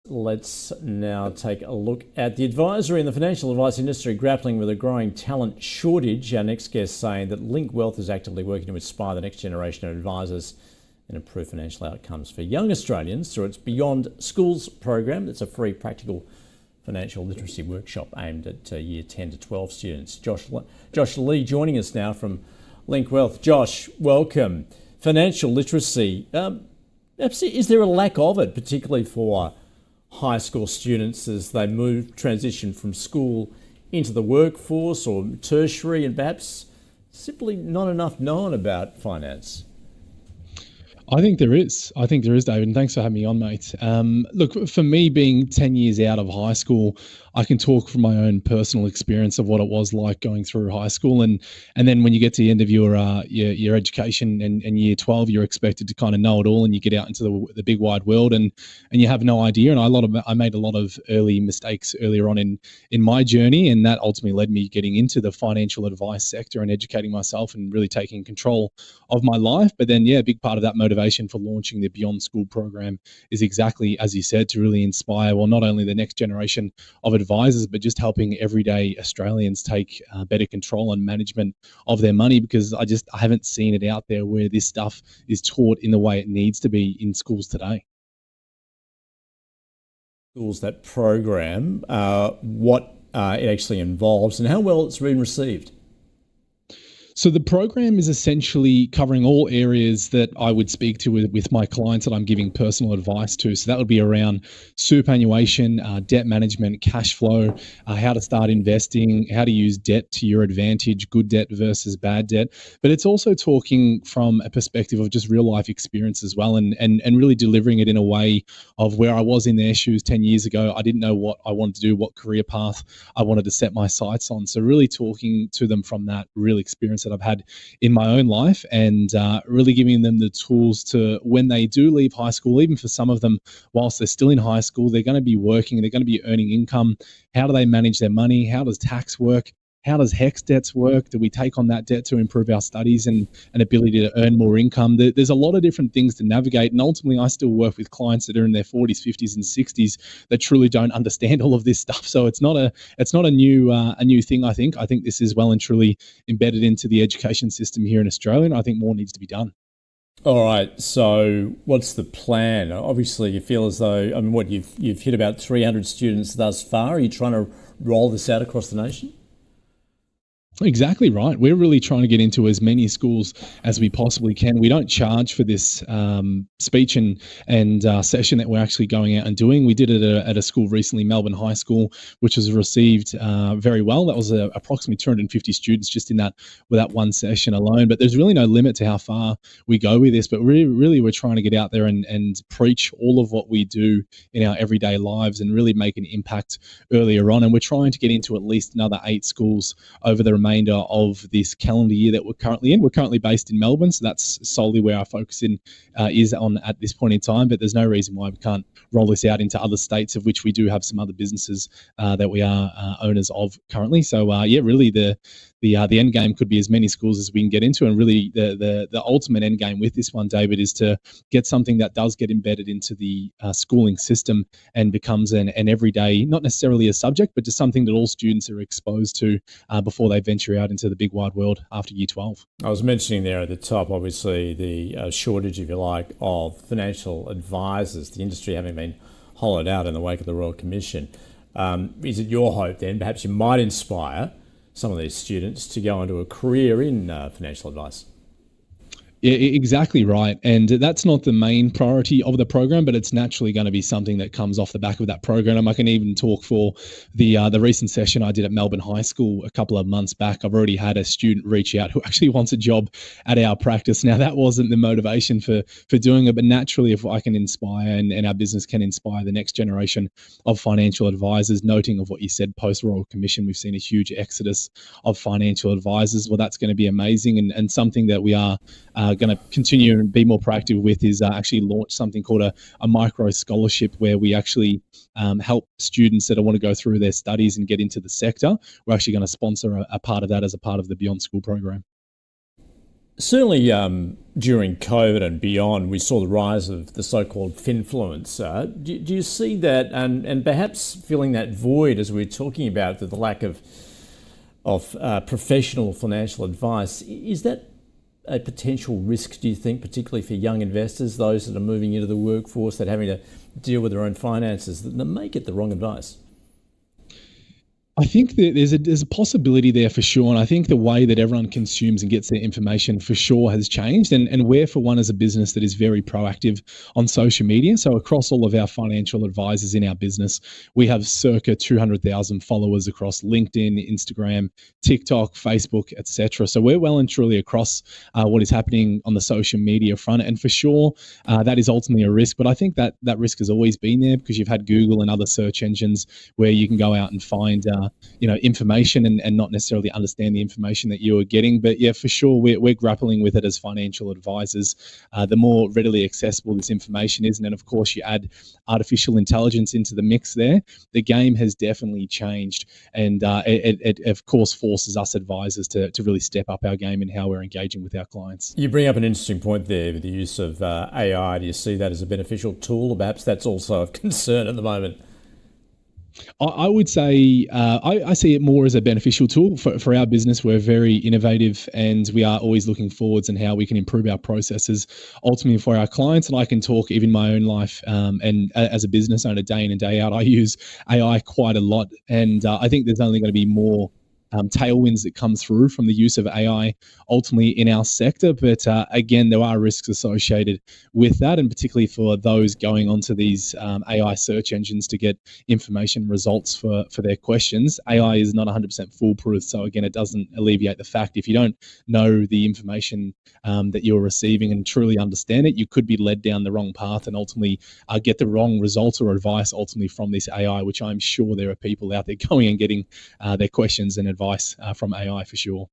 Let's now take a look at the advisory and the financial advice industry grappling with a growing talent shortage. Our next guest saying that Link Wealth is actively working to inspire the next generation of advisors and improve financial outcomes for young Australians through its Beyond Schools program. That's a free practical financial literacy workshop aimed at year 10 to 12 students. Josh Lee joining us now from Link Wealth. Josh, welcome. Financial literacy, is there a lack of it, particularly for high school students as they transition from school into the workforce or tertiary, and perhaps simply not enough known about finance? I think there is, David, and thanks for having me on, mate. Look, for me, being 10 years out of high school, I can talk from my own personal experience of what it was like going through high school, and then when you get to the end of your education and year 12, you're expected to kind of know it all, and you get out into the big wide world, and you have no idea. And I made a lot of early mistakes earlier on in my journey, and that ultimately led me getting into the financial advice sector and educating myself and really taking control of my life. But then, a big part of that motivation for launching the Beyond School program is exactly as you said, to really inspire, well, not only the next generation of advisors, but just helping everyday Australians take better control and management of their money, because I haven't seen it out there where this stuff is taught in the way it needs to be in schools today. Schools, that program, what it actually involves and how well it's been received? So the program is essentially covering all areas that I would speak to with my clients that I'm giving personal advice to. So that would be around superannuation, debt management, cash flow, how to start investing, how to use debt to your advantage, good debt versus bad debt. But it's also talking from a perspective of just real life experience as well, and really delivering it in a way of where I was in their shoes 10 years ago. I didn't know what I wanted to do, what career path I wanted to set my sights on. So really talking to them from that real experience that I've had in my own life, and really giving them the tools to, when they do leave high school, even for some of them, whilst they're still in high school, they're going to be working, they're going to be earning income. How do they manage their money? How does tax work? How does HEX debts work? Do we take on that debt to improve our studies and an ability to earn more income? There's a lot of different things to navigate. And ultimately, I still work with clients that are in their 40s, 50s, and 60s that truly don't understand all of this stuff. So it's not a new thing, I think. I think this is well and truly embedded into the education system here in Australia, and I think more needs to be done. All right. So what's the plan? Obviously, you feel as though, you've hit about 300 students thus far. Are you trying to roll this out across the nation? Exactly right. We're really trying to get into as many schools as we possibly can. We don't charge for this speech and session that we're actually going out and doing. We did it at a school recently, Melbourne High School, which was received very well. That was approximately 250 students just with that one session alone. But there's really no limit to how far we go with this. But really we're trying to get out there and preach all of what we do in our everyday lives and really make an impact earlier on. And we're trying to get into at least another 8 schools over the remainder of this calendar year that we're currently in. We're currently based in Melbourne, so that's solely where our focus is on at this point in time, but there's no reason why we can't roll this out into other states, of which we do have some other businesses that we are owners of currently. So really the end game could be as many schools as we can get into, and really the ultimate end game with this one, David, is to get something that does get embedded into the schooling system and becomes an everyday, not necessarily a subject, but just something that all students are exposed to before they venture out into the big wide world after year 12. I was mentioning there at the top, obviously, the shortage, if you like, of financial advisors, the industry having been hollowed out in the wake of the Royal Commission. Is it your hope then, perhaps you might inspire some of these students to go into a career in financial advice? Yeah, exactly right. And that's not the main priority of the program, but it's naturally going to be something that comes off the back of that program. I can even talk for the recent session I did at Melbourne High School a couple of months back. I've already had a student reach out who actually wants a job at our practice. Now, that wasn't the motivation for doing it, but naturally, if I can inspire and our business can inspire the next generation of financial advisors, noting of what you said, post-Royal Commission, we've seen a huge exodus of financial advisors. Well, that's going to be amazing, and something that we are going to continue and be more proactive with is actually launch something called a micro scholarship, where we actually help students that want to go through their studies and get into the sector. We're actually going to sponsor a part of that as a part of the Beyond School program. Certainly, during COVID and beyond, we saw the rise of the so-called finfluencer. Do you see that, and perhaps filling that void, as we are talking about, the lack of professional financial advice? Is that a potential risk, do you think, particularly for young investors, those that are moving into the workforce, that are having to deal with their own finances, that they may get the wrong advice? I think that there's a possibility there for sure, and I think the way that everyone consumes and gets their information for sure has changed. And we're, for one, as a business that is very proactive on social media. So across all of our financial advisors in our business, we have circa 200,000 followers across LinkedIn, Instagram, TikTok, Facebook, etc. So we're well and truly across what is happening on the social media front, and for sure that is ultimately a risk. But I think that risk has always been there because you've had Google and other search engines where you can go out and find information and not necessarily understand the information that you are getting. But yeah, for sure, we're grappling with it as financial advisors. The more readily accessible this information is, and then of course you add artificial intelligence into the mix there, the game has definitely changed. And it of course forces us advisors to really step up our game in how we're engaging with our clients. You bring up an interesting point there with the use of AI. Do you see that as a beneficial tool, or perhaps that's also of concern at the moment? I would say I see it more as a beneficial tool for our business. We're very innovative and we are always looking forwards and how we can improve our processes ultimately for our clients. And I can talk even my own life and as a business owner, day in and day out, I use AI quite a lot. And I think there's only going to be more tailwinds that come through from the use of AI ultimately in our sector. But again, there are risks associated with that, and particularly for those going onto these AI search engines to get information results for their questions. AI is not 100% foolproof. So again, it doesn't alleviate the fact if you don't know the information that you're receiving and truly understand it, you could be led down the wrong path and ultimately get the wrong results or advice ultimately from this AI, which I'm sure there are people out there going and getting their questions and advice from AI for sure.